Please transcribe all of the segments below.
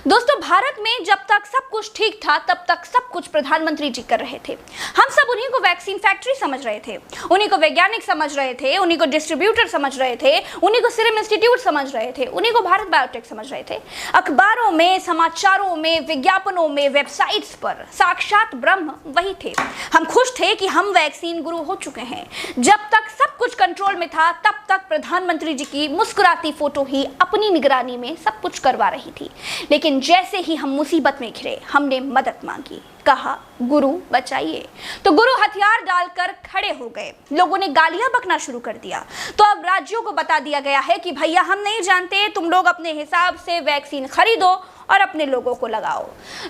दोस्तों, भारत में जब तक सब कुछ ठीक था तब तक सब कुछ प्रधानमंत्री जी कर रहे थे। हम सब उन्हीं को वैक्सीन फैक्ट्री समझ रहे थे, उन्हीं को वैज्ञानिक समझ रहे थे, उन्हीं को डिस्ट्रीब्यूटर समझ रहे थे, उन्हीं को सीरम इंस्टीट्यूट समझ रहे थे, उन्हीं को भारत बायोटेक समझ रहे थे। अखबारों में, समाचारों में, विज्ञापनों में, वेबसाइट्स पर साक्षात ब्रह्म वही थे। हम खुश थे कि हम वैक्सीन गुरु हो चुके हैं। जब तक सब कुछ कंट्रोल में था तब तक प्रधानमंत्री जी की मुस्कुराती फोटो ही अपनी निगरानी में सब कुछ करवा रही थी। लेकिन जैसे ही हम मुसीबत में घिरे, हमने मदद मांगी, कहा गुरु बचाइए, तो गुरु हथियार डालकर खड़े हो गए। लोगों ने गालियां बकना शुरू कर दिया। तो अब राज्यों को बता दिया गया है कि भैया हम नहीं जानते, तुम लोग अपने हिसाब से वैक्सीन खरीदो और अपने लोगों को लगाओ।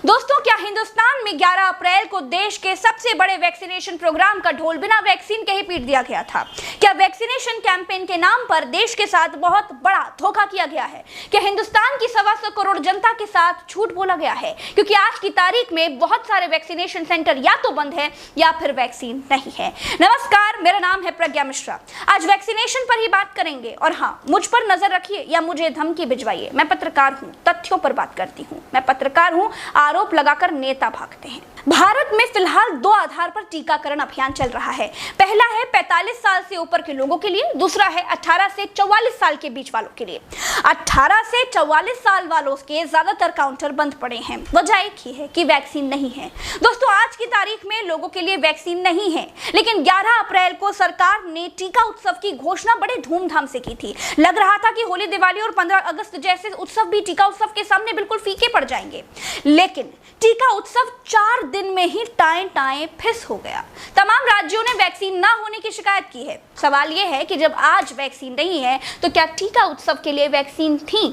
दोस्तों, क्या हिंदुस्तान में 11 अप्रैल को देश के सबसे बड़े वैक्सीनेशन प्रोग्राम का ढोल बिना वैक्सीन के ही पीट दिया गया था? क्या वैक्सीनेशन कैंपेन के नाम पर देश के साथ बहुत बड़ा धोखा किया गया है? क्या हिंदुस्तान की 125 करोड़ जनता के साथ झूठ बोला गया है? क्योंकि आज की तारीख में बहुत सारे वैक्सीनेशन सेंटर या तो बंद है या फिर वैक्सीन नहीं है। नमस्कार, मेरा नाम है प्रज्ञा मिश्रा। आज वैक्सीनेशन पर ही बात करेंगे। और हाँ, मुझ पर नजर रखिए या मुझे धमकी भिजवाइए। मैं पत्रकार हूँ, तथ्यों पर बात करती हूँ। मैं पत्रकार हूँ, आरोप लगाकर नेता भागते हैं। भारत में फिलहाल 2 आधार पर टीकाकरण अभियान चल रहा है। पहला है 45 साल से ऊपर के लोगों के लिए, दूसरा है 18 से 44 साल के बीच वालों के लिए। 18 से 44 साल वालों के ज्यादातर काउंटर बंद पड़े हैं। वजह एक ही है कि वैक्सीन नहीं है। दोस्तों, आज की तारीख में लोगों के लिए वैक्सीन नहीं है, लेकिन 11 अप्रैल को सरकार ने टीका उत्सव की घोषणा बड़े धूमधाम से की थी। लग रहा था कि होली, दिवाली और 15 अगस्त जैसे उत्सव भी टीका उत्सव के सामने बिल्कुल फीके पड़ जाएंगे। लेकिन टीका उत्सव 4 दिन में ही टाएं फिस हो गया। तमाम राज्यों ने वैक्सीन ना होने की शिकायत की है। सवाल यह है कि जब आज वैक्सीन नहीं है तो क्या टीका उत्सव के लिए वैक्सीन थी?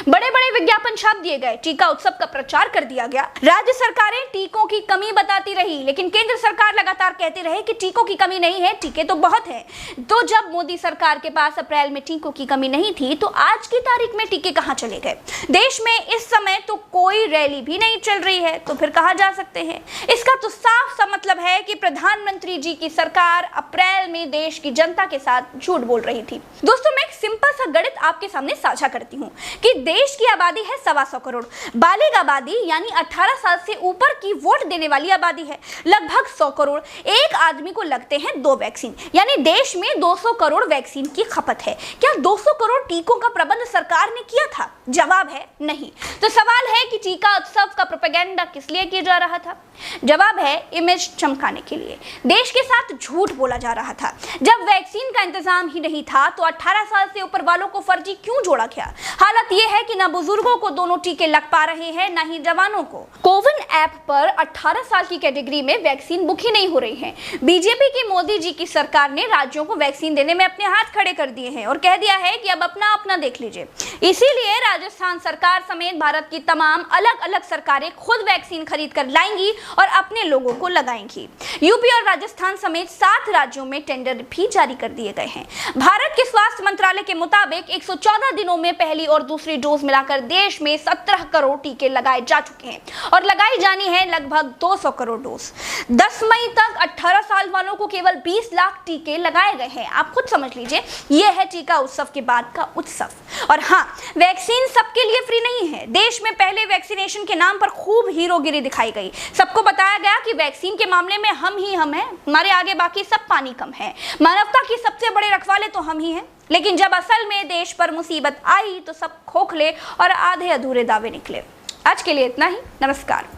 बड़े बड़े विज्ञापन छाप दिए गए, टीका उत्सव का प्रचार कर दिया गया। राज्य सरकारें टीकों की कमी बताती रही, लेकिन केंद्र सरकार लगातार कहती रही कि टीकों की कमी नहीं है, टीके तो बहुत हैं। तो जब मोदी सरकार के पास अप्रैल में टीकों की कमी नहीं थी तो आज की तारीख में टीके कहां चले गए? देश में इस समय तो कोई रैली भी नहीं चल रही है, तो फिर कहां जा सकते हैं? इसका तो साफ सा मतलब है कि प्रधानमंत्री जी की सरकार अप्रैल में देश की जनता के साथ झूठ बोल रही थी। दोस्तों, मैं एक सिंपल सा गणित आपके सामने साझा करती हूँ कि देश की आबादी है 125 करोड़। बालिग आबादी यानी 18 साल से ऊपर की वोट देने वाली आबादी है लगभग 100 करोड़। एक आदमी को लगते हैं 2 वैक्सीन, यानी देश में 200 करोड़ वैक्सीन की खपत है। क्या 200 करोड़ टीकों का प्रबंध सरकार ने किया था? जवाब है नहीं। तो सवाल है कि टीका उत्सव का प्रोपेगेंडा किस लिए किया जा रहा था? जवाब है इमेज चमकाने के लिए। देश के साथ झूठ बोला जा रहा था। जब वैक्सीन का इंतजाम ही नहीं था तो 18 साल से ऊपर वालों को फर्जी क्यों जोड़ा गया? हालत यह है कि ना बुजुर्गों को दोनों टीके लग पा रहे हैं, ना ही जवानों को। कोविन ऐप पर 18 साल की कैटेगरी में वैक्सीन बुक ही नहीं हो रही है। बीजेपी की मोदी जी की सरकार ने राज्यों को वैक्सीन देने में अपने हाथ खड़े कर दिए हैं और कह दिया है कि अब अपना अपना देख लीजिए। इसीलिए राजस्थान सरकार समेत भारत की तमाम अलग अलग सरकारें खुद वैक्सीन खरीद कर लाएंगी और अपने लोगों को लगाएंगी। यूपी और राजस्थान समेत 7 राज्यों में टेंडर भी जारी कर दिए गए हैं। भारत के स्वास्थ्य मंत्रालय के मुताबिक 114 दिनों में पहली और दूसरी डोज मिलाकर देश में 17 करोड़ टीके लगाए जा चुके हैं और लगाई जानी है लगभग 200 करोड़ डोज। 10 मई तक 18 साल वालों को केवल 20 लाख टीके लगाए गए हैं। आप खुद समझ लीजिए, यह है टीका उत्सव के बाद का उत्सव। और हाँ, वैक्सीन सबके लिए फ्री नहीं है। देश में पहले वैक्सीनेशन के नाम पर खूब हीरोगिरी दिखाई गई। सबको बताया गया कि वैक्सीन के मामले में हम ही हम हैं, हमारे आगे बाकी सब पानी कम है, मानवता की सबसे बड़े रखवाले तो हम ही हैं। लेकिन जब असल में देश पर मुसीबत आई तो सब खोखले और आधे अधूरे दावे निकले। आज के लिए इतना ही। नमस्कार,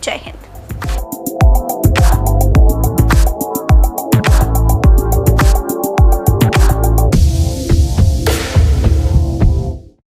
जय हिंद।